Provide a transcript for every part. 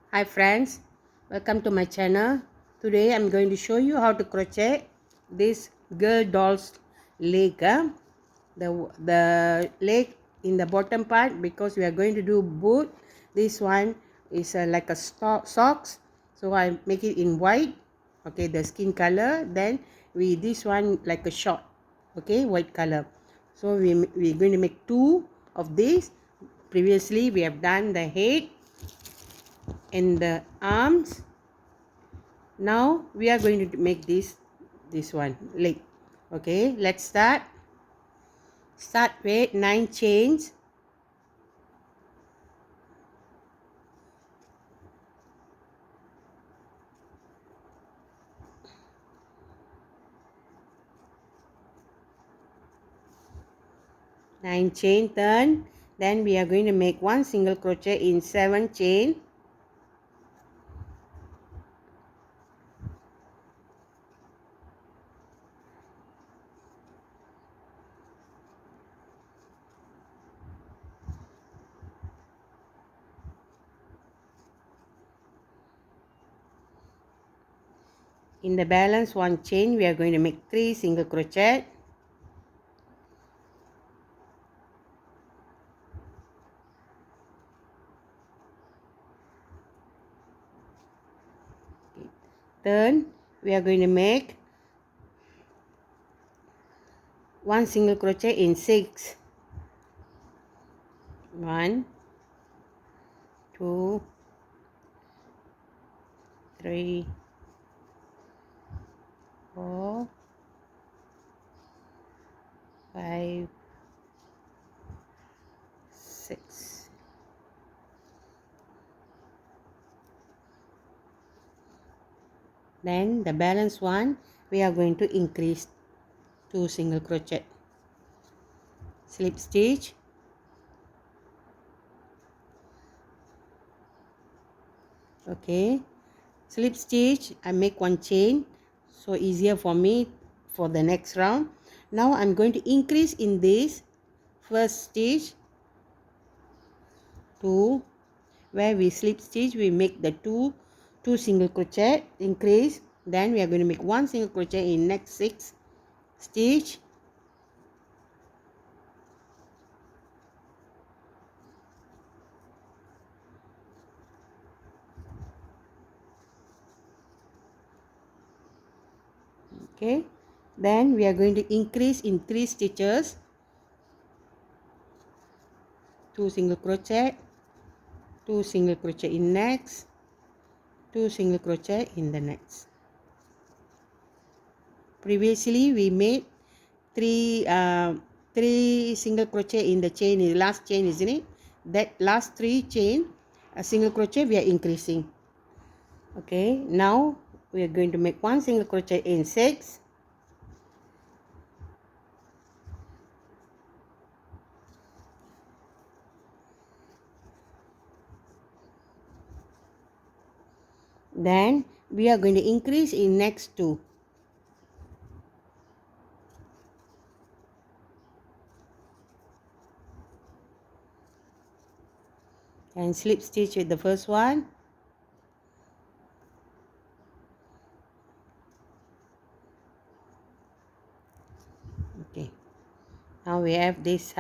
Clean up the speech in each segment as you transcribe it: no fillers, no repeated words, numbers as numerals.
Hi friends, welcome to my channel. Today I'm going to show you how to crochet this girl doll's leg. The leg in the bottom part, because we are going to do boot. This one is like a socks, so I make it in white. Okay, the skin color. Then this one like a short. Okay, white color. So we're going to make two of these. Previously we have done the head and the arms. Now we are going to make this one leg. Okay, let's start with 9 chains. Turn. Then we are going to make one single crochet in 7 chain. In the balance 1 chain, we are going to make 3 single crochet. Turn. We are going to make 1 single crochet in 6. 1, 2, 3, 4, 5, 6. Then the balance one, we are going to increase 2 single crochet. Slip stitch. Okay, slip stitch. I make 1 chain, so easier for me for the next round. Now I'm going to increase in this first stitch to where we slip stitch. We make the two single crochet, increase. Then we are going to make 1 single crochet in next 6 stitch. Okay, then we are going to increase in 3 stitches, 2 single crochet, 2 single crochet in next, 2 single crochet in the next. Previously we made 3 single crochet in the chain, in the last chain, isn't it? That last 3 chain, a single crochet we are increasing. Okay, now we are going to make 1 single crochet in 6. Then we are going to increase in next 2. And slip stitch with the first one. Okay, now we have this.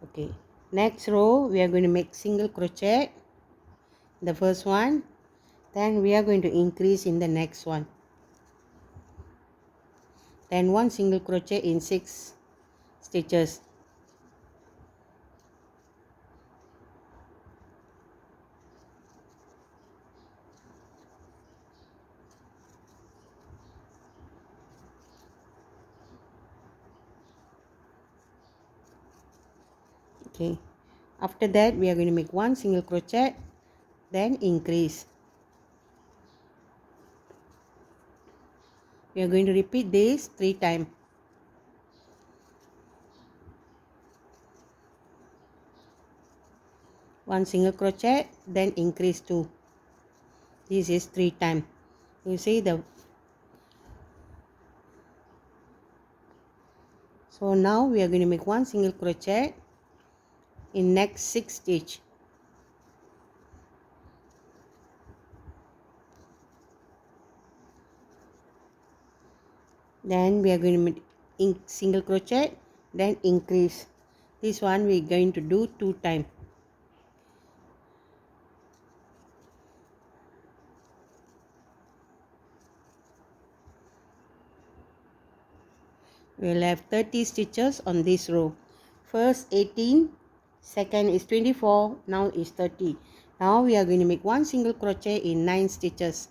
Okay, next row we are going to make single crochet, the first one. Then we are going to increase in the next one. Then 1 single crochet in 6 stitches. Okay, after that we are going to make 1 single crochet, then increase. We are going to repeat this 3 times. One single crochet, then increase 2. This is 3 times. You see the. So now we are going to make 1 single crochet in next 6 stitch. Then we are going to make single crochet, then increase. This one we are going to do 2 times. We will have 30 stitches on this row. First 18, second is 24, now is 30. Now we are going to make 1 single crochet in 9 stitches.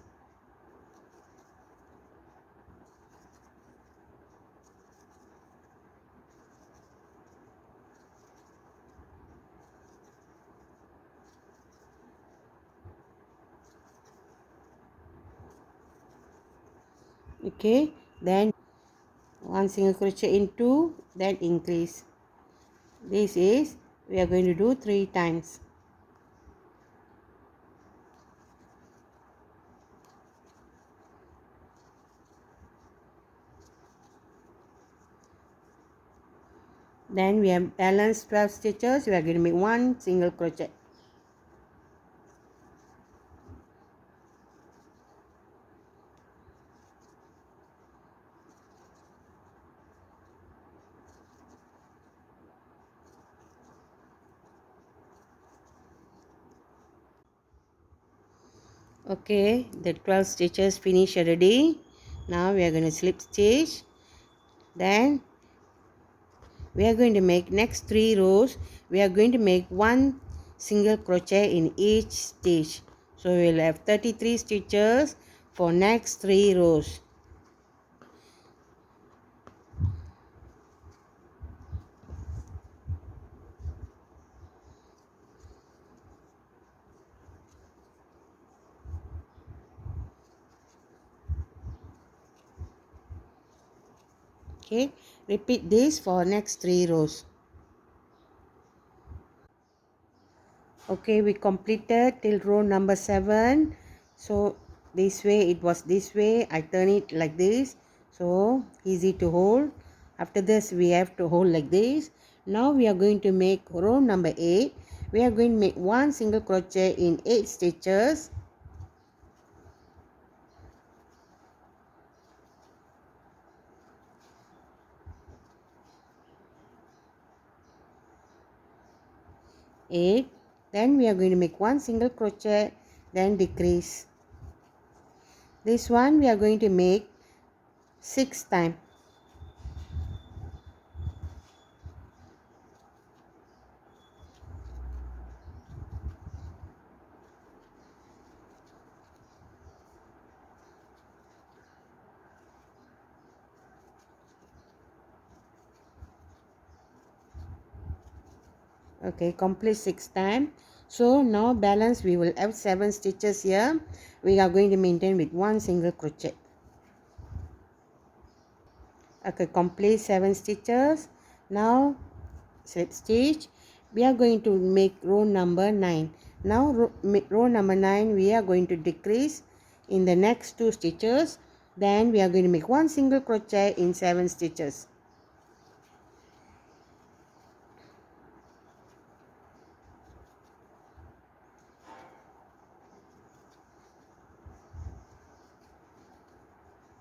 Okay, then 1 single crochet in 2, then increase. This is we are going to do 3 times. Then we have balanced 12 stitches. We are going to make 1 single crochet. Okay, the 12 stitches finished already. Now we are going to slip stitch. Then we are going to make next 3 rows. We are going to make 1 single crochet in each stitch. So we will have 33 stitches for next 3 rows. Okay, repeat this for next 3 rows. Okay, we completed till row number 7. So this way, it was this way. I turn it like this, so easy to hold. After this we have to hold like this. Now we are going to make row number 8. We are going to make 1 single crochet in 8 stitches. Then we are going to make 1 single crochet, then decrease. This one we are going to make 6 times. Okay, complete 6 times. So now balance we will have 7 stitches here. We are going to maintain with 1 single crochet. Okay, complete 7 stitches. Now slip stitch. We are going to make row number 9. Now row number 9 we are going to decrease in the next 2 stitches. Then we are going to make 1 single crochet in 7 stitches.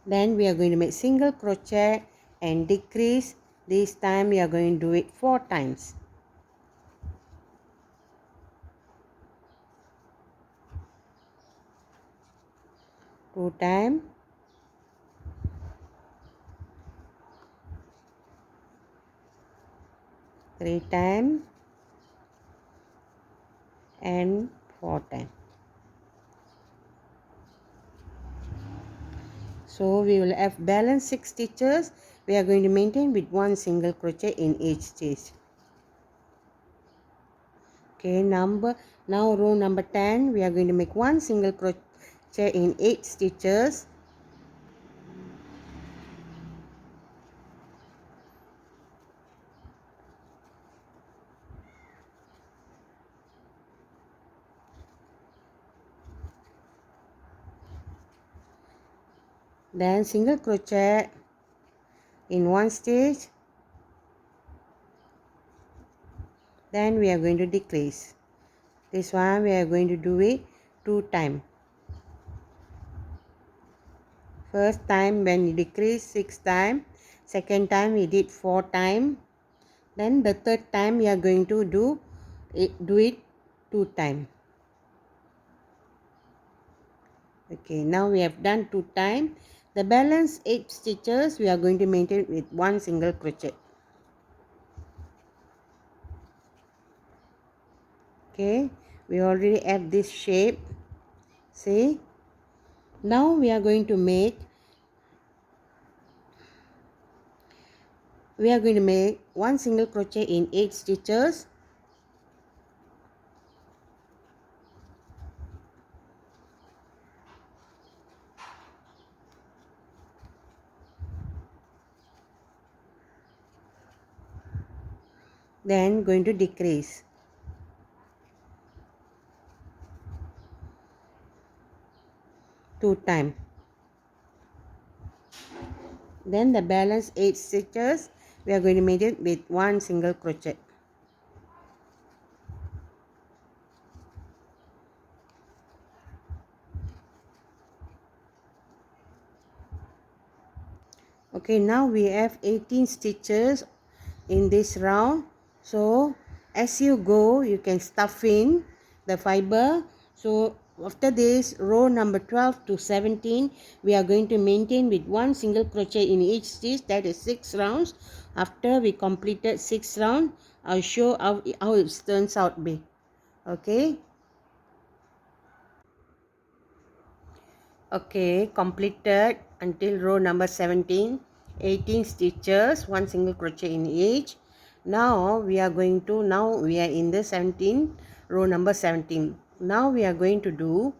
Then we are going to make single crochet and decrease. This time we are going to do it 4 times. Two times, three times, and 4 times. So we will have balance 6 stitches. We are going to maintain with 1 single crochet in each stitch. Okay, now row number 10 we are going to make 1 single crochet in 8 stitches. Then single crochet in 1 stitch. Then we are going to decrease. This one we are going to do it 2 times. First time when we decrease 6 times, second time we did 4 times, then the third time we are going to do it 2 times. Okay, now we have done 2 times. The balance 8 stitches we are going to maintain with 1 single crochet. Okay, we already have this shape. See, now we are going to make 1 single crochet in 8 stitches. Then going to decrease. Two times. Then the balance 8 stitches we are going to make it with 1 single crochet. Okay, now we have 18 stitches in this round. So as you go, you can stuff in the fiber. So after this, row number 12 to 17, we are going to maintain with 1 single crochet in each stitch. That is 6 rounds. After we completed 6 rounds, I'll show how it turns out be. Okay. Okay, completed until row number 17. 18 stitches, 1 single crochet in each. Now we are going to, now we are in the 17, row number 17. Now we are going to do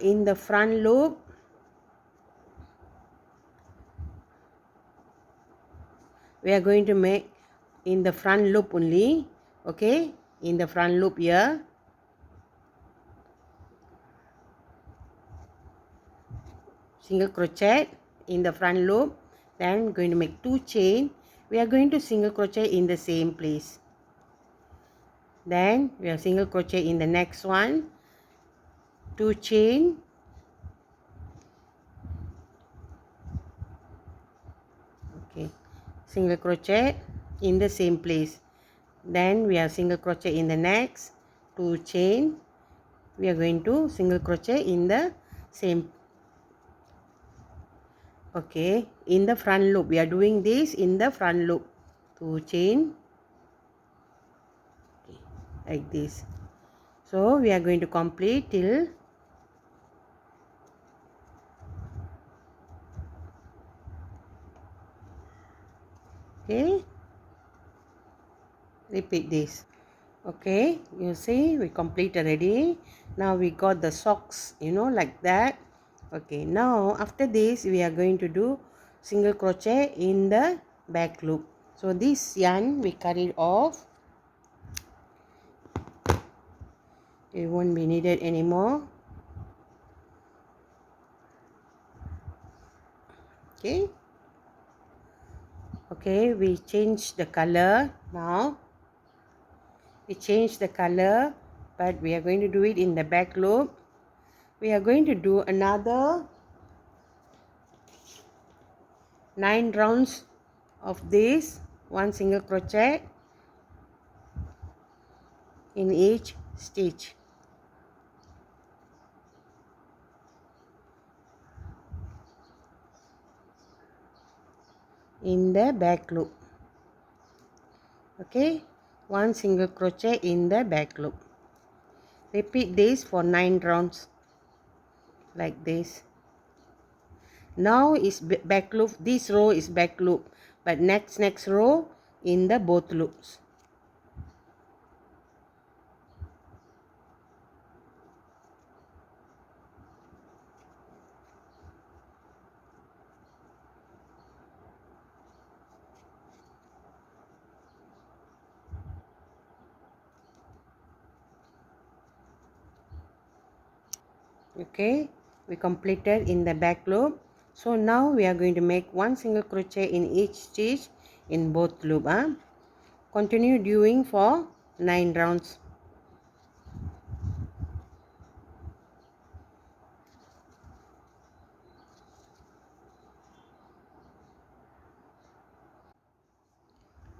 in the front loop, we are going to make in the front loop only. Okay, in the front loop here, single crochet in the front loop, then going to make 2 chain. We are going to single crochet in the same place. Then we have single crochet in the next one, 2 chain, okay, single crochet in the same place. Then we have single crochet in the next, 2 chain, we are going to single crochet in the same, okay, in the front loop. We are doing this in the front loop, 2 chain, okay, like this. So we are going to complete till okay, repeat this. Okay, you see we complete already. Now we got the socks, like that. Okay, now after this we are going to do single crochet in the back loop. So this yarn we cut it off. It won't be needed anymore. Okay. Okay, we change the color now. We change the color, but we are going to do it in the back loop. We are going to do another 9 rounds of this, 1 single crochet in each stitch. In the back loop. Okay, 1 single crochet in the back loop. Repeat this for 9 rounds like this. Now is back loop. This row is back loop, but next row in the both loops. Okay, we completed in the back loop. So now we are going to make 1 single crochet in each stitch in both loop. Continue doing for 9 rounds.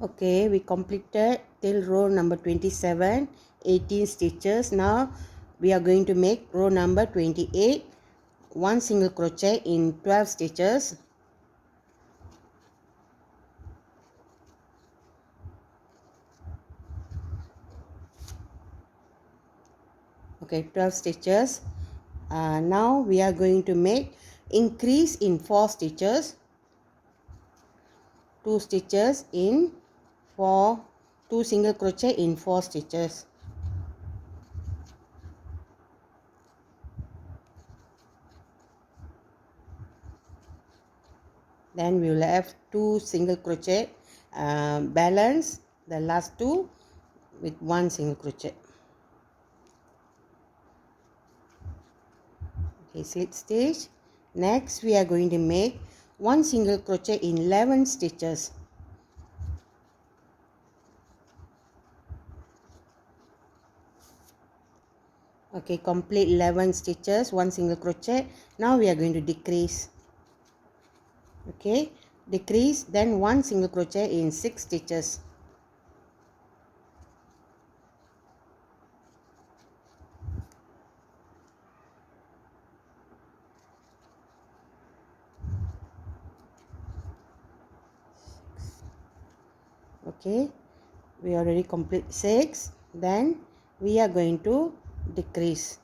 Okay, we completed till row number 27, 18 stitches. Now we are going to make row number 28, one single crochet in 12 stitches. Okay, 12 stitches. Now we are going to make increase in 4 stitches, 2 stitches in 4, 2 single crochet in 4 stitches. Then we will have 2 single crochet, balance the last 2 with 1 single crochet. Okay, slip stitch. Next we are going to make 1 single crochet in 11 stitches. Okay, complete 11 stitches, 1 single crochet. Now we are going to decrease. Okay, decrease, then 1 single crochet in 6 stitches. Okay, we already complete 6. Then we are going to decrease.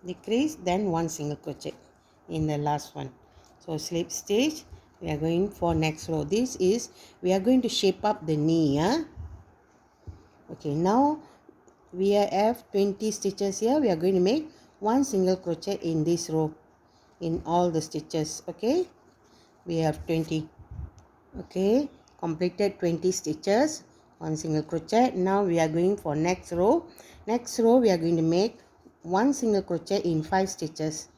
Decrease, then 1 single crochet in the last one. So slip stitch, we are going for next row. This is, we are going to shape up the knee. Okay, now we have 20 stitches here. We are going to make 1 single crochet in this row in all the stitches. Okay, we have 20. Okay, completed 20 stitches, 1 single crochet. Now we are going for next row. Next row we are going to make 1 single crochet in 5 stitches.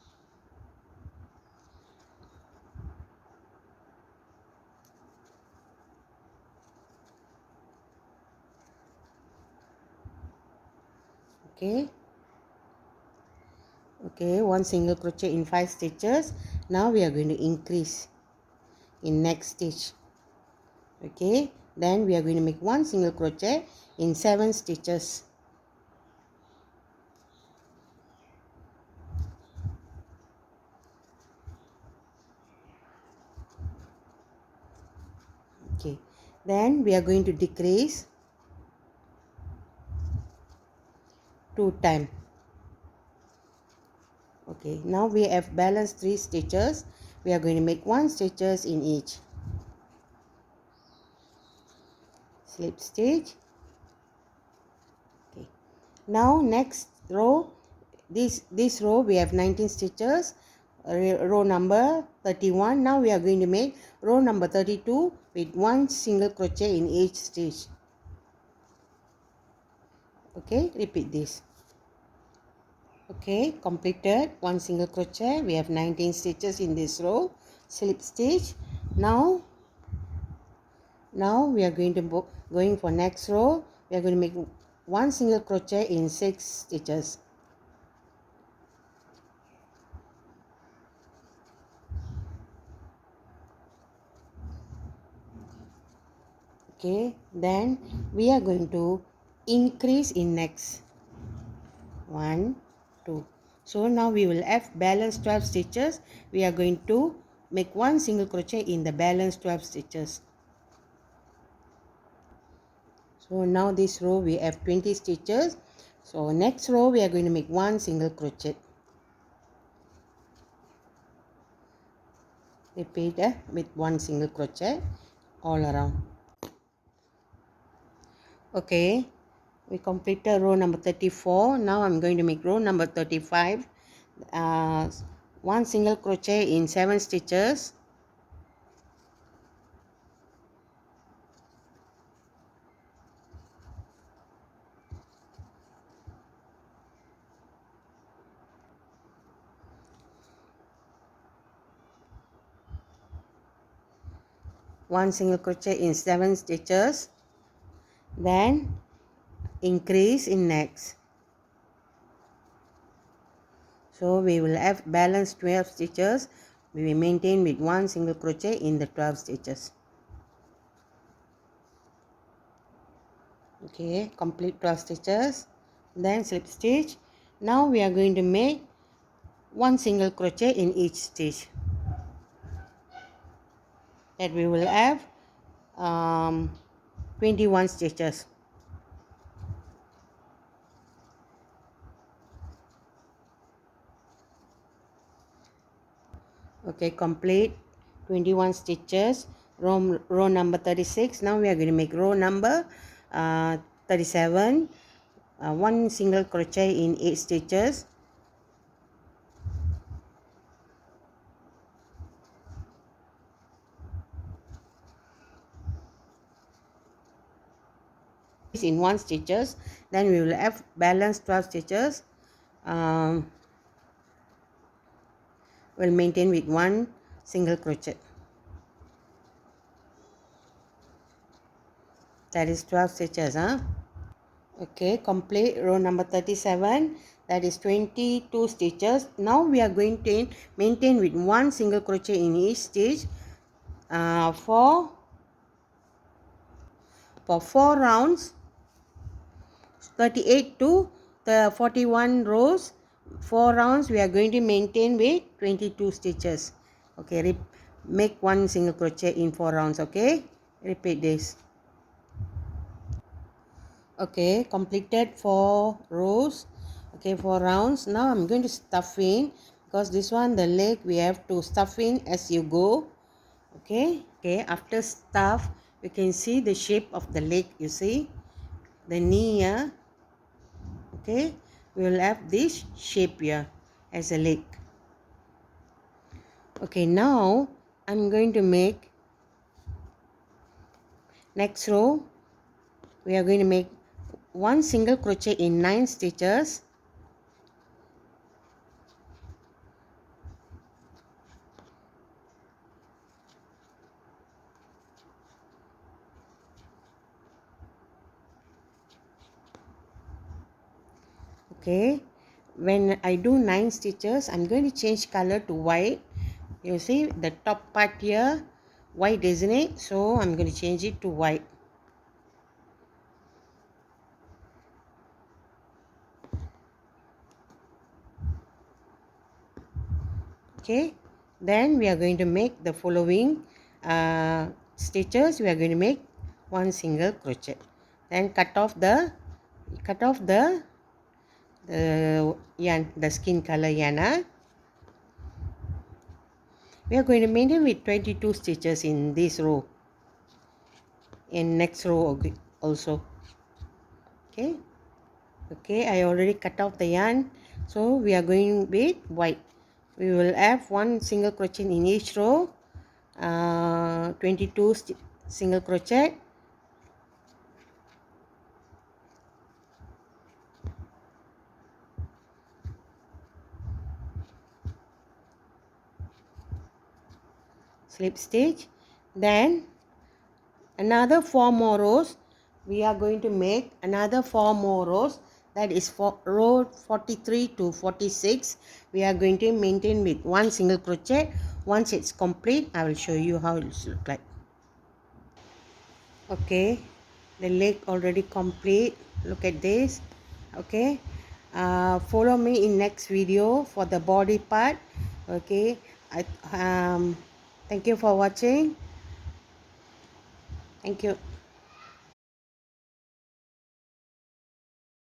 Okay, 1 single crochet in 5 stitches. Now we are going to increase in next stitch. Okay, then we are going to make 1 single crochet in 7 stitches. Okay, then we are going to decrease 2 times. Okay, now we have balanced 3 stitches. We are going to make 1 stitches in each. Slip stitch. Okay, now next row, this row we have 19 stitches, row number 31. Now we are going to make row number 32 with 1 single crochet in each stitch. Okay, repeat this. Okay, completed 1 single crochet. We have 19 stitches in this row. Slip stitch. Now we are going to going for next row. We are going to make 1 single crochet in 6 stitches. Okay, then we are going to increase in next 1, 2. So now we will have balance 12 stitches. We are going to make 1 single crochet in the balance 12 stitches. So now this row we have 20 stitches. So next row we are going to make 1 single crochet. Repeat with 1 single crochet all around. Okay, we completed row number 34. Now I'm going to make row number 35. 1 single crochet in 7 stitches. One single crochet in 7 stitches, then increase in next. So we will have balance 12 stitches. We will maintain with 1 single crochet in the 12 stitches. Okay, complete 12 stitches, then slip stitch. Now we are going to make 1 single crochet in each stitch. That we will have 21 stitches. Okay, complete 21 stitches, row number 36. Now we are going to make row number 37, 1 single crochet in 8 stitches. In 1 stitches, then we will have balance 12 stitches. We'll maintain with 1 single crochet. That is 12 stitches. Okay, complete row number 37. That is 22 stitches. Now we are going to maintain with 1 single crochet in each stitch for 4 rounds, 38 to the 41 rows. 4 rounds we are going to maintain with 22 stitches. Okay, make 1 single crochet in 4 rounds. Okay, repeat this. Okay, completed 4 rows. Okay, 4 rounds. Now I'm going to stuff in, because this one, the leg, we have to stuff in as you go. Okay, after stuff, you can see the shape of the leg. You see the knee here. Okay, we will have this shape here as a leg. Okay, now I'm going to make next row. We are going to make 1 single crochet in 9 stitches. Okay, when I do 9 stitches, I'm going to change color to white. You see the top part here, white, isn't it? So I'm going to change it to white. Okay, then we are going to make the following stitches. We are going to make 1 single crochet, then cut off the yarn, the skin color yarn. We are going to maintain with 22 stitches in this row, in next row also. Okay, I already cut off the yarn, so we are going with white. We will have 1 single crochet in each row, 22 single crochet. Slip stitch, then another 4 more rows. We are going to make another 4 more rows. That is for row 43 to 46. We are going to maintain with 1 single crochet. Once it's complete, I will show you how it looks like. Okay, the leg already complete. Look at this. Okay, follow me in next video for the body part. Okay, thank you for watching. Thank you.